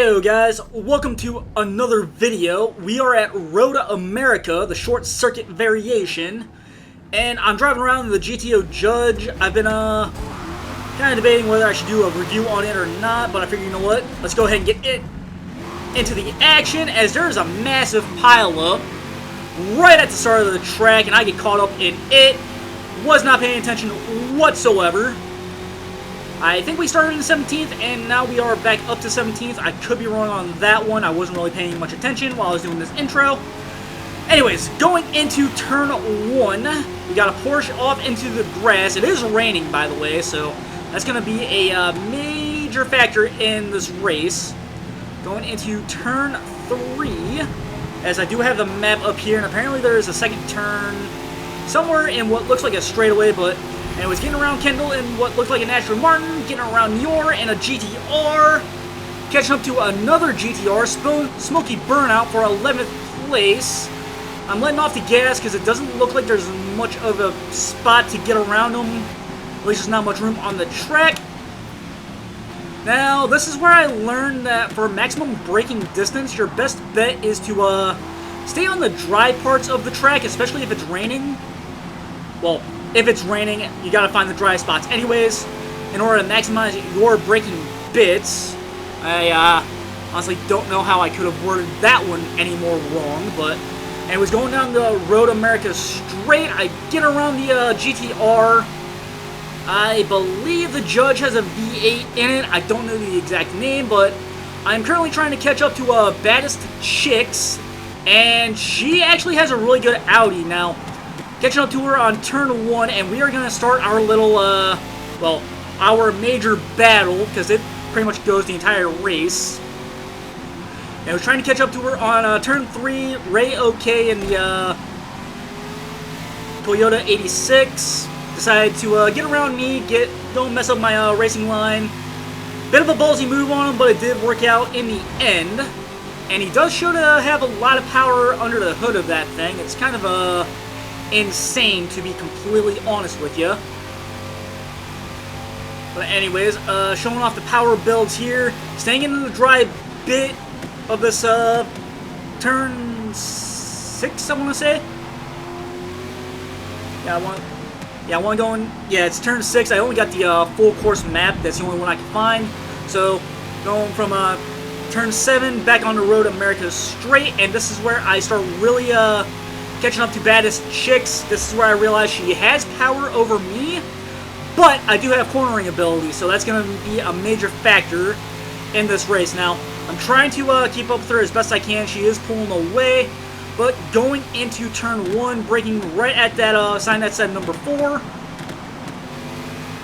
Heyo guys, welcome to another video. We are at Road America, the short circuit variation, and I'm driving around in the GTO Judge. I've been kind of debating whether I should do a review on it or not, but I figured, you know what, let's go ahead and get it into the action, as there is a massive pileup right at the start of the track, and I get caught up in it. Was not paying attention whatsoever. I think we started in 17th, and now we are back up to 17th. I could be wrong on that one. I wasn't really paying much attention while I was doing this intro. Anyways, going into turn 1, we got a Porsche off into the grass. It is raining, by the way, so that's going to be a major factor in this race. Going into turn 3, as I do have the map up here, and apparently there is a second turn somewhere in what looks like a straightaway, but anyways, getting around Kendall in what looked like an Aston Martin, getting around Yor in a GTR, catching up to another GTR, Smoky Burnout for 11th place. I'm letting off the gas because it doesn't look like there's much of a spot to get around them. At least there's not much room on the track. Now, this is where I learned that for maximum braking distance, your best bet is to stay on the dry parts of the track, especially if it's raining. Well, if it's raining, you gotta find the dry spots anyways, in order to maximize your braking bits. I honestly don't know how I could have worded that one any more wrong, but and it was going down the Road America straight. I get around the GTR. I believe the Judge has a V8 in it. I don't know the exact name, but I'm currently trying to catch up to Baddest Chicks, and she actually has a really good Audi. Now, catching up to her on turn 1, and we are going to start our little, well, our major battle, because it pretty much goes the entire race. And I was trying to catch up to her on turn 3, Ray OK in the Toyota 86. Decided to get around me, don't mess up my racing line. Bit of a ballsy move on him, but it did work out in the end. And he does show to have a lot of power under the hood of that thing. It's kind of insane, to be completely honest with you. But anyways, showing off the power builds here, staying in the dry bit of this turn 6, I want to say. I want to go in. Yeah, it's turn 6. I only got the full course map. That's the only one I can find. So going from turn 7 back on the Road America straight, and this is where I start really catching up to Baddest Chicks. This is where I realize she has power over me, but I do have cornering ability, so that's going to be a major factor in this race. Now, I'm trying to keep up with her as best I can. She is pulling away, but going into turn 1, braking right at that sign that said number 4.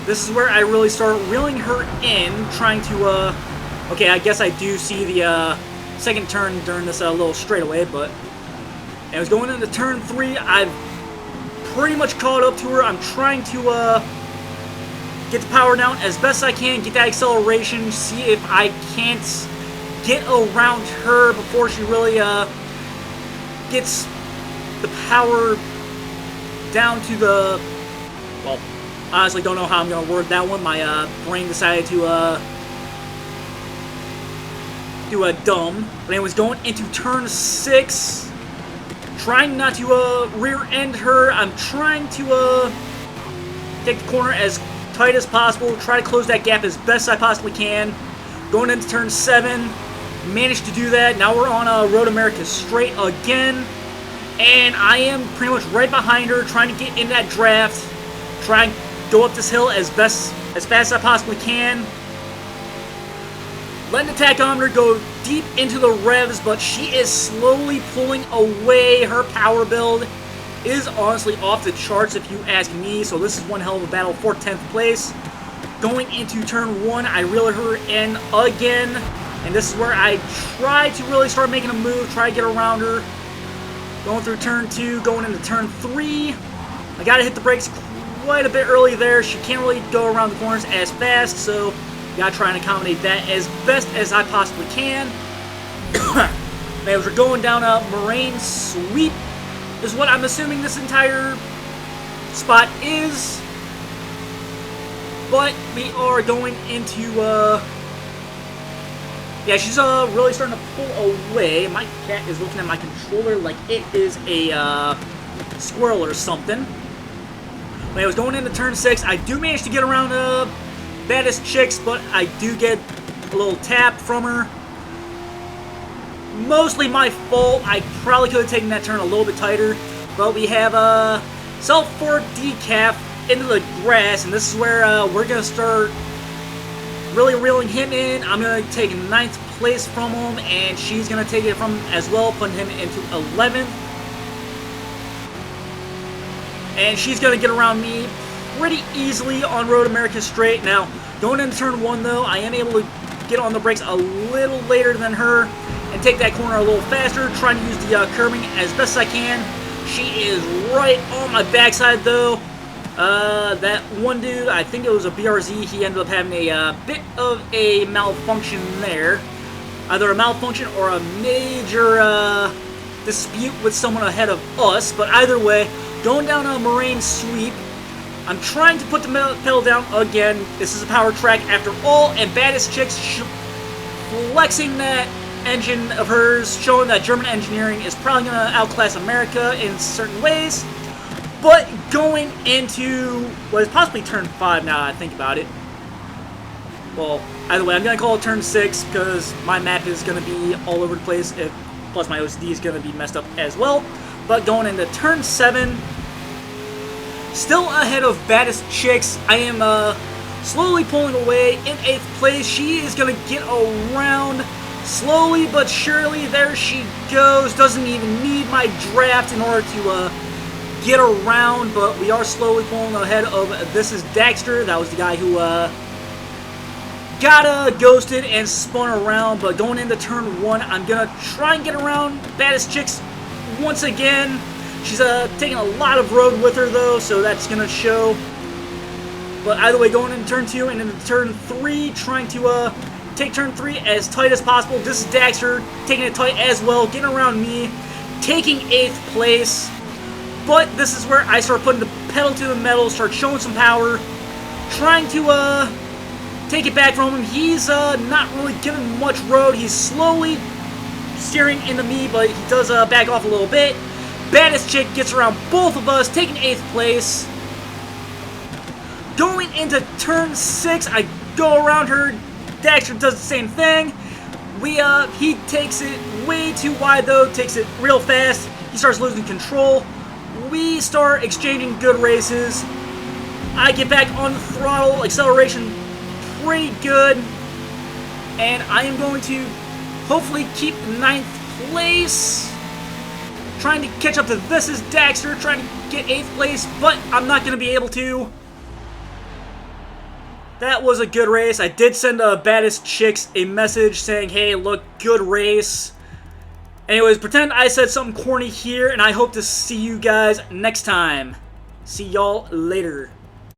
This is where I really start reeling her in, trying to, okay, I guess I do see the second turn during this little straightaway, but and I was going into turn 3. I've pretty much caught up to her. I'm trying to get the power down as best I can, get that acceleration, see if I can't get around her before she really gets the power down to the, well, honestly don't know how I'm going to word that one. My brain decided to do a dumb. But anyways, going into turn 6, trying not to rear end her. I'm trying to take the corner as tight as possible, try to close that gap as best I possibly can. Going into turn 7, managed to do that. Now we're on Road America straight again, and I am pretty much right behind her, trying to get in that draft, try and go up this hill as fast as I possibly can. Letting the tachometer go deep into the revs, but she is slowly pulling away. Her power build is honestly off the charts if you ask me, so this is one hell of a battle for 10th place. Going into turn 1, I reel her in again, and this is where I try to really start making a move, try to get around her. Going through turn 2, going into turn 3. I gotta hit the brakes quite a bit early there. She can't really go around the corners as fast, so gotta try and accommodate that as best as I possibly can. As we're going down a Moraine Sweep is what I'm assuming this entire spot is. But we are going into Yeah, she's really starting to pull away. My cat is looking at my controller like it is a squirrel or something. When I was going into turn 6, I do manage to get around Baddest Chicks, but I do get a little tap from her. Mostly my fault. I probably could have taken that turn a little bit tighter, but we have self-4 decaf into the grass, and this is where we're going to start really reeling him in. I'm going to take 9th place from him, and she's going to take it from him as well, putting him into 11th. And she's going to get around me pretty easily on Road America Straight. Now, going into turn 1, though, I am able to get on the brakes a little later than her and take that corner a little faster, trying to use the curbing as best I can. She is right on my backside, though. That one dude, I think it was a BRZ, he ended up having a bit of a malfunction there. Either a malfunction or a major dispute with someone ahead of us, but either way, going down a moraine sweep. I'm trying to put the pedal down again. This is a power track after all, and Baddest Chicks flexing that engine of hers, showing that German engineering is probably going to outclass America in certain ways. But going into what is possibly turn 5 now that I think about it. Well, either way, I'm going to call it turn 6 because my map is going to be all over the place, plus my OCD is going to be messed up as well. But going into turn 7, still ahead of Baddest Chicks. I am slowly pulling away in 8th place. She is going to get around slowly but surely. There she goes. Doesn't even need my draft in order to get around, but we are slowly pulling ahead of This Is Daxter. That was the guy who got ghosted and spun around. But going into turn 1, I'm going to try and get around Baddest Chicks once again. She's taking a lot of road with her, though, so that's going to show. But either way, going into turn 2 and into turn 3, trying to take turn 3 as tight as possible. This is Daxter taking it tight as well, getting around me, taking 8th place. But this is where I start putting the pedal to the metal, start showing some power, trying to take it back from him. He's not really giving much road. He's slowly steering into me, but he does back off a little bit. Baddest Chick gets around both of us, taking 8th place. Going into turn 6, I go around her. Daxter does the same thing. He takes it way too wide, though, takes it real fast. He starts losing control. We start exchanging good races. I get back on the throttle, acceleration pretty good. And I am going to hopefully keep 9th place. Trying to catch up to This Is Daxter, trying to get 8th place, but I'm not going to be able to. That was a good race. I did send Baddest Chicks a message saying, hey, look, good race. Anyways, pretend I said something corny here, and I hope to see you guys next time. See y'all later.